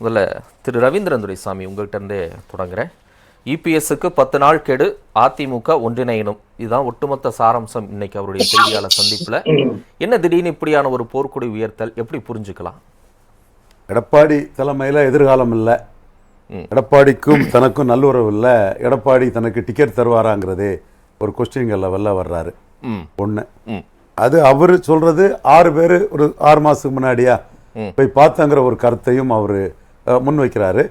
முதல்ல திரு ரவீந்திரன் துரைசாமி உங்கள்கிட்ட இருந்தே தொடங்குறேன். இபிஎஸ்க்கு 10 நாள் கெடு, அதிமுக ஒன்றிணையணும், இதுதான் ஒட்டுமொத்த சாராம்சம் இன்னைக்கு அவருடைய செய்தியாளர் சந்திப்புல. என்ன திடீர்னு இப்படியான ஒரு போர்க்குடி உயர்த்தல், எப்படி புரிஞ்சுக்கலாம்? எடப்பாடி தலைமையில் எதிர்காலம் இல்லை, எடப்பாடிக்கும் தனக்கும் நல்லுறவு இல்லை, எடப்பாடி தனக்கு டிக்கெட் தருவாராங்கிறதே ஒரு கொஸ்டின்கள் லெவலில் வர்றாரு. ஒன்று அது அவர் சொல்றது 6 பேர் ஒரு 6 மாதத்துக்கு முன்னாடியா போய் பார்த்தாங்கிற ஒரு கருத்தையும் அவர் முன்வைக்கிறாரு.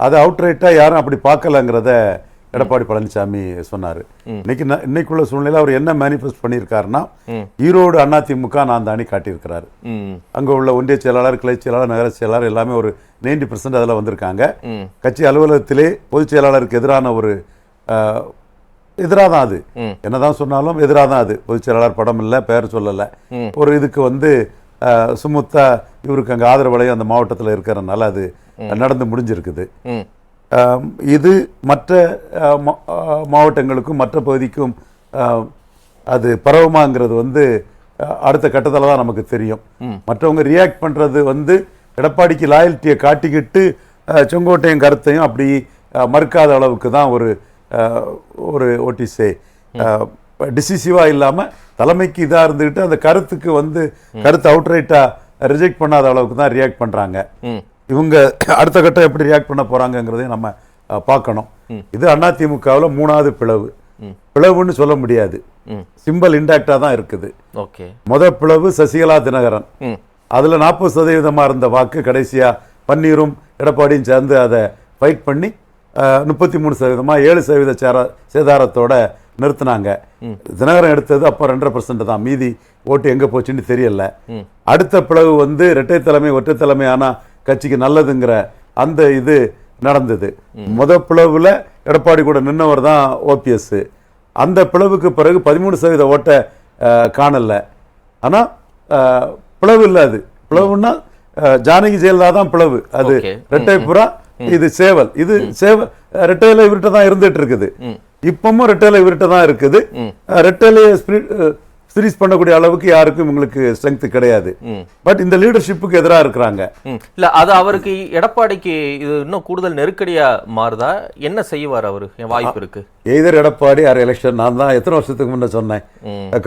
அதை அவுட்ரைட்டாக யாரும் அப்படி பார்க்கலங்கிறத எடப்பாடி பழனிசாமி சொன்னார். இன்னைக்குள்ள சூழ்நிலை அவர் என்ன மேனிஃபெஸ்ட் பண்ணியிருக்காருன்னா, ஈரோடு அதிமுக நான் தாண்டி காட்டியிருக்கிறாரு. அங்கே உள்ள ஒன்றிய செயலாளர், கிளை செயலாளர், நகர செயலாளர் எல்லாமே ஒரு 90% அதில் வந்திருக்காங்க. கட்சி அலுவலகத்திலே பொதுச் செயலாளருக்கு எதிரான ஒரு எதிராக தான், அது என்னதான் சொன்னாலும் எதிராக தான். அது பொதுச் செயலாளர் படம் இல்லை, பெயர் சொல்லலை. ஒரு இதுக்கு சுமுத்தா இவருக்கு அங்கே ஆதரவலையும் அந்த மாவட்டத்தில் இருக்கிறதுனால அது நடந்து முடிஞ்சிருக்குது. இது மற்ற மாவட்டங்களுக்கும் மற்ற பகுதிக்கும் அது பரவுமாங்கிறது அடுத்த கட்டத்தில் தான் நமக்கு தெரியும். மற்றவங்க ரியாக்ட் பண்ணுறது எடப்பாடிக்கு லாயல்ட்டியை காட்டிக்கிட்டு செங்கோட்டையும் கருத்தையும் அப்படி மறுக்காத அளவுக்கு தான் ஒரு ஓட்டிசே டிசிசிவாக இல்லாமல் தலைமைக்கு இதாக இருந்துக்கிட்டு அந்த கருத்துக்கு கருத்து அவுட்ரைட்டாக ரிஜெக்ட் பண்ணாத அளவுக்கு தான் ரியாக்ட் பண்ணுறாங்க. இவங்க அடுத்த கட்டம் எப்படி ரியாக்ட் பண்ண போகிறாங்கங்கிறதையும் நம்ம பார்க்கணும். இது அதிமுகவில் 3வது பிளவுன்னு சொல்ல முடியாது, சிம்பிள் இன்டாக்டாக தான் இருக்குது. முதல் பிளவு சசிகலா தினகரன், அதில் 40% இருந்த வாக்கு கடைசியாக பன்னீரும் எடப்பாடியும் சேர்ந்து அதை ஃபைட் பண்ணி 33% 7% சேதாரத்தோட நிறுத்தினாங்க. தினகரன் எடுத்தது அப்போ 2.5% தான், மீதி ஓட்டு எங்கே போச்சுன்னு தெரியல. அடுத்த பிளவு இரட்டை தலைமை ஒற்றை தலைமை ஆனால் கட்சிக்கு நல்லதுங்கிற அந்த இது நடந்தது. முதல் பிளவுல எடப்பாடி கூட நின்னவர் தான் ஓபிஎஸ். அந்த பிளவுக்கு பிறகு 13% ஓட்டை காணல. ஆனால் பிளவு இல்லை, அது பிளவுன்னா ஜானகி ஜெயலலிதா தான் பிளவு. அது ரெட்டைப்புறா, இது சேவல். இது சேவல் ரெட்டையில இவர்கிட்ட தான் இருந்துட்டு இருக்குது. இப்பவும் ரெட்டையில இவர்கிட்ட தான் இருக்குது. ரெட்டையில சீரிஸ் பண்ணக்கூடிய அளவுக்கு யாருக்கும் உங்களுக்கு ஸ்ட்ரென்த் கிடையாது. பட் இந்த லீடர்ஷிப்புக்கு எதிராக இருக்கிறாங்க. இல்ல அது அவருக்கு எடப்பாடிக்கு இது இன்னும் கூடுதல் நெருக்கடியா மாறுதா? என்ன செய்வார் அவரு? வாய்ப்பு இருக்கு. Either Edappadi or election. நான் தான் எத்தனை வருஷத்துக்கு முன்ன சொன்னேன்,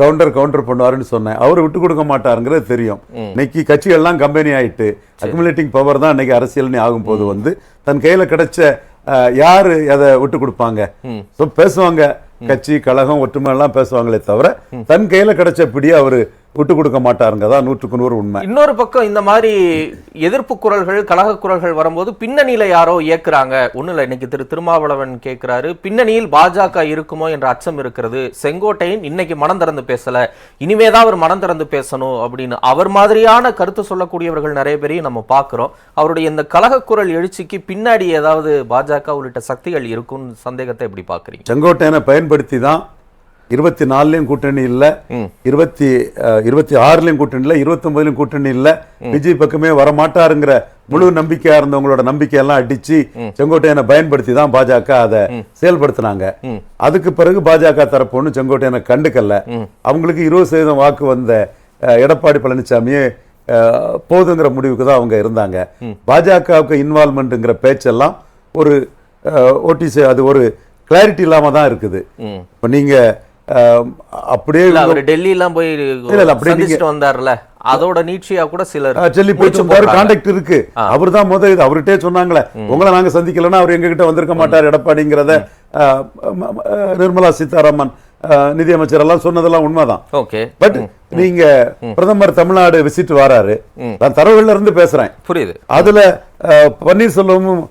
கவுண்டர் பண்ணுவாருன்னு சொன்னேன். அவரு விட்டு கொடுக்க மாட்டாருங்கிறது தெரியும். இன்னைக்கு கட்சிகள்லாம் கம்பெனி ஆயிட்டு அக்குமுலேட்டிங் பவர் தான் இன்னைக்கு அரசியல்னு ஆகும் போது தன் கையில கிடைச்ச யாரு அதை விட்டு கொடுப்பாங்க? பேசுவாங்க, கட்சி கழகம் ஒற்றுமை எல்லாம் பேசுவாங்களே தவிர தன் கையில கிடைச்சபடியே அவரு விட்டு கொடுக்க மாட்டாருங்க. தான் 100க்கு 100 உண்மை. இன்னொரு பக்கம் இந்த மாதிரி எதிர்ப்பு குரல்கள், கழக குரல்கள் வரும்போது பின்னணியில யாரோ இயக்குறாங்க. ஒண்ணு இல்ல, இன்னைக்கு திருமாவளவன் கேட்கிறாரு, பின்னணியில் பாஜக இருக்குமோ என்ற அச்சம் இருக்கிறது. செங்கோட்டையன் இன்னைக்கு மனம் திறந்து பேசல, இனிமேதான் அவர் மனம் திறந்து பேசணும் அப்படின்னு அவர் மாதிரியான கருத்து சொல்லக்கூடியவர்கள் நிறைய பேரையும் நம்ம பார்க்கிறோம். அவருடைய இந்த கழக குரல் எழுச்சிக்கு பின்னாடி ஏதாவது பாஜக உள்ளிட்ட சக்திகள் இருக்கும் சந்தேகத்தை எப்படி பாக்குறீங்க? செங்கோட்டையனை பயன்படுத்தி தான் 24லயும் கூட்டணி இல்ல, 26லயும் கூட்டணி இல்ல, 29லயும் கூட்டணி இல்ல, விஜய் பக்கமே வரமாட்டாருங்கிற முழு நம்பிக்கையா இருந்தவங்களோட நம்பிக்கையெல்லாம் அடிச்சு செங்கோட்டையனை பயன்படுத்தி தான் பாஜக அதை செயல்படுத்தினாங்க. அதுக்கு பிறகு பாஜக தரப்பு ஒண்ணு செங்கோட்டையனை கண்டுக்கல. அவங்களுக்கு 20% வாக்கு வந்த எடப்பாடி பழனிசாமியே போதுங்கிற முடிவுக்கு தான் அவங்க இருந்தாங்க. பாஜகவுக்கு இன்வால்மெண்ட்ங்கிற பேச்செல்லாம் ஒரு ஓடிசி, அது ஒரு கிளாரிட்டி இல்லாம தான் இருக்குது. இப்ப நீங்க அப்படியே டெல்லி எல்லாம் போய் வந்தார்ல, அதோட நீட்சியா கூட சிலர் டெல்லி போயிட்டு வந்தாரு, கான்டாக்ட் இருக்கு. அவர் தான் இது அவர்கிட்டே சொன்னாங்களே, உங்களை நாங்க சந்திக்கலன்னா அவர் எங்க கிட்ட வந்திருக்க மாட்டார் எடப்பாடிங்கிறத நிர்மலா சீதாராமன் நிதியமைச்சர் எல்லாம் சொன்னதெல்லாம் உண்மைதான். பட் நீங்க பிரதமர் தமிழ்நாடு விசிட் வராரு, நான் தரவுல இருந்து பேசுறேன், புரியுது. அதுல பன்னீர்செல்வமும்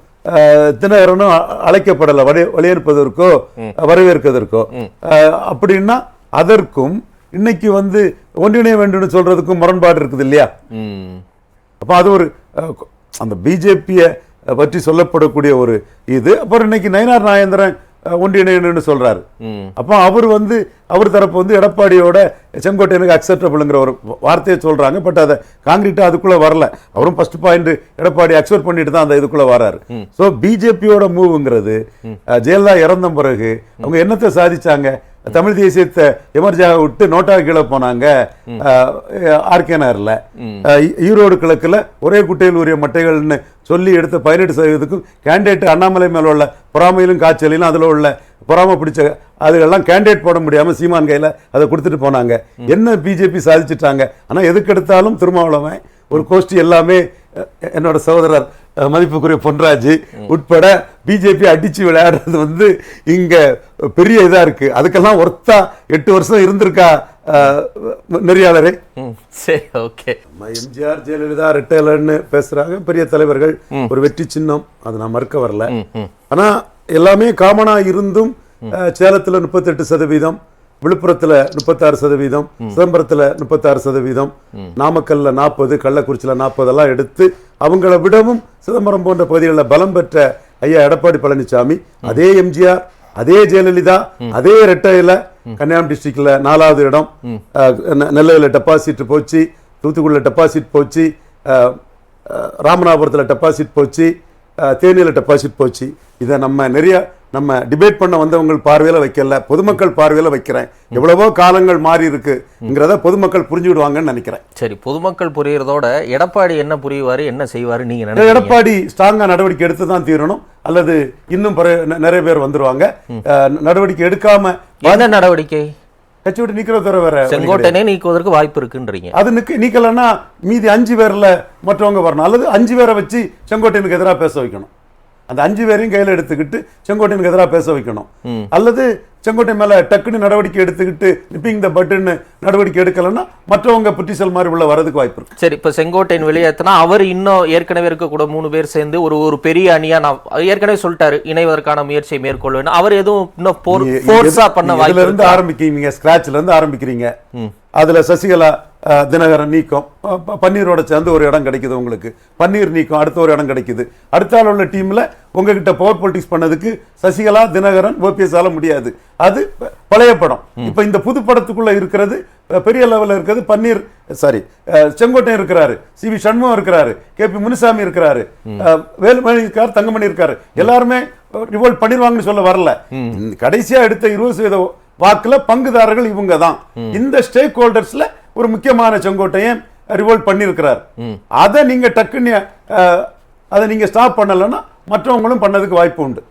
தினகரனும் அழைக்கப்படலை வலியுறுப்பதற்கோ வரவேற்கதற்கோ. அப்படின்னா அதற்கும் இன்னைக்கு ஒன்றிணைய வேண்டும் சொல்றதுக்கும் முரண்பாடு இருக்குது இல்லையா? அப்ப அது ஒரு அந்த பிஜேபியை பற்றி சொல்லப்படக்கூடிய ஒரு இது. அப்புறம் இன்னைக்கு நயினார் நாகேந்திரன் ஒன்றிணைன்னு சொல்றாரு. அப்ப அவர் தரப்பு எடப்பாடியோட செங்கோட்டையனுக்கு அக்செப்டபிள்ங்கிற ஒரு வார்த்தையை சொல்றாங்க. பட் அதை காங்கிரீட்டா அதுக்குள்ள வரல. அவரும் ஃபர்ஸ்ட் பாயிண்ட் எடப்பாடி அக்செப்ட் பண்ணிட்டு தான் அந்த இதுக்குள்ள வராரு. சோ பிஜேபியோட மூவ்ங்கிறது ஜெயலலிதா இறந்த பிறகு அவங்க என்னத்தை சாதிச்சாங்க? தமிழ் தேசியத்தை எமர்ஜியாக விட்டு நோட்டா கீழே போனாங்க ஆர்கே நகர்ல. ஈரோடு கிழக்குல ஒரே குட்டையில் உரிய மட்டைகள்னு சொல்லி எடுத்த 18% கேண்டிடேட் அண்ணாமலை மேல உள்ள பொறாமையிலும் காய்ச்சலிலும் அதுல உள்ள பொறாமை பிடிச்ச அதுகெல்லாம் கேண்டிடேட் போட முடியாம சீமான் கையில அதை கொடுத்துட்டு போனாங்க. என்ன பிஜேபி சாதிச்சுட்டாங்க? ஆனா எதுக்கு எடுத்தாலும் திருமாவளவன் ஒரு கோஷ்டி எல்லாமே என்னோட சகோதரர் மதிப்புக்குரிய பொன்ராஜ் உட்பட பிஜேபி அடிச்சு விளையாடுறது வந்து இங்க பெரிய இதா இருக்கு. அதுக்கெல்லாம் ஒர்த்தா 8 வருஷம் இருந்திருக்கா நெறியாளரே? சரி, ஓகே. எம்ஜிஆர் ஜெயலலிதா ரெட்டைலன்னு பேசுறாங்க, பெரிய தலைவர்கள், ஒரு வெற்றி சின்னம், அதை நான் மறுக்க வரல. ஆனா எல்லாமே காமனா இருந்தும் சேலத்துல 38%, விழுப்புரத்துல 36%, சிதம்பரத்துல 36%, நாமக்கல்ல 40%, கள்ளக்குறிச்சியில 40% எல்லாம் எடுத்து அவங்கள விடவும் சிதம்பரம் போன்ற பகுதிகளில் பலம் பெற்ற ஐயா எடப்பாடி பழனிசாமி, அதே எம்ஜிஆர், அதே ஜெயலலிதா, அதே ரெட்டையில கன்னியாகுமரி டிஸ்ட்ரிக்ட்ல 4வது இடம், நெல்லையில டெபாசிட் போச்சு, தூத்துக்குடியில டெபாசிட் போச்சு, ராமநாதபுரத்துல டெபாசிட் போச்சு, தேனியில டெபாசிட் போச்சு. இதை நம்ம டிபேட் பண்ண வந்தவங்க பார்வையில வைக்கல, பொதுமக்கள் பார்வையில வைக்கிறேன். எவ்வளவோ காலங்கள் மாறி இருக்குங்கிறத பொதுமக்கள் புரிஞ்சுடுவாங்கன்னு நினைக்கிறேன். சரி, பொதுமக்கள் புரியறதோட எடப்பாடி என்ன புரிவாரு, என்ன செய்வாரு நீங்க நினைக்கிறீங்க? எடப்பாடி ஸ்ட்ராங்கா நடவடிக்கை எடுத்து தான் தீரணும், அல்லது இன்னும் நிறைய பேர் வந்துருவாங்க. நடவடிக்கை எடுக்காம என்ன நடவடிக்கை? கட்சி விட்டு நீக்கிறது தவிர வேற செங்கோட்டையனே நீக்குவதற்கு வாய்ப்பு இருக்குன்றீங்க. அது நீக்கலன்னா மீதி 5 பேர்ல மற்றவங்க வரணும், அல்லது 5 பேரை வச்சு செங்கோட்டையனுக்கு எதிராக பேச வைக்கணும். அந்த 5 பேரையும் கையில எடுத்துக்கிட்டு செங்கோட்டையனுக்கு எதிராக பேச வைக்கணும். அல்லது செங்கோட்டை மேல டக்குன்னு நடவடிக்கை எடுத்துக்கிட்டு நிப்பிங் த பட்டன் நடவடிக்கை எடுக்கலன்னா மற்றவங்க புட்டிசல் மாதிரி உள்ள வரதுக்கு வாய்ப்பு இருக்கு. சரி, இப்ப செங்கோட்டையன் வெளியேற்றினா அவர் இன்னும் ஏற்கனவே இருக்கக்கூட 3 பேர் சேர்ந்து ஒரு பெரிய அணியா நான் ஏற்கனவே சொல்லிட்டாரு இணைவதற்கான முயற்சியை மேற்கொள்வேன். அவர் எதுவும் இன்னும் போர்ஸா பண்ண வாய்ப்பு இருந்து ஆரம்பிக்கிறீங்க, ஸ்கிராச்ல இருந்து ஆரம்பிக்கிறீங்க. அதுல சசிகலா தினகரன் நீக்கம், பன்னீரோட சேர்ந்து ஒரு இடம் கிடைக்குது உங்களுக்கு, பன்னீர் நீக்கம் அடுத்த ஒரு இடம் கிடைக்குது. அடுத்த உள்ள டீம்ல உங்ககிட்ட பவர் பொலிட்டிக்ஸ் பண்ணதுக்கு சசிகலா தினகரன் ஓபிஎஸ் ஆல முடியாது. அது பழைய படம். இப்ப இந்த புது படத்துக்குள்ள இருக்கிறது பெரிய லெவல்ல இருக்கிறது பன்னீர், சாரி செங்கோட்டையன் இருக்கிறாரு, சிவி சண்முகம் இருக்கிறாரு, கேபி முனுசாமி இருக்கிறாரு, வேலுமணி இருக்காரு, தங்கமணி இருக்காரு. எல்லாருமே ரிவோல்ட் பண்ணிடுவாங்கன்னு சொல்ல வரல. கடைசியா எடுத்த 20% வாக்குல பங்குதாரர்கள் இவங்க தான். இந்த ஸ்டேக் ஹோல்டர்ஸ்ல ஒரு முக்கியமான செங்கோட்டையன் ரிவோல்ட் பண்ணியிருக்கிறார். அதை நீங்க டக்குன்னு அதை நீங்க ஸ்டாப் பண்ணலன்னா மற்றவங்களும் பண்ணதுக்கு வாய்ப்பு உண்டு.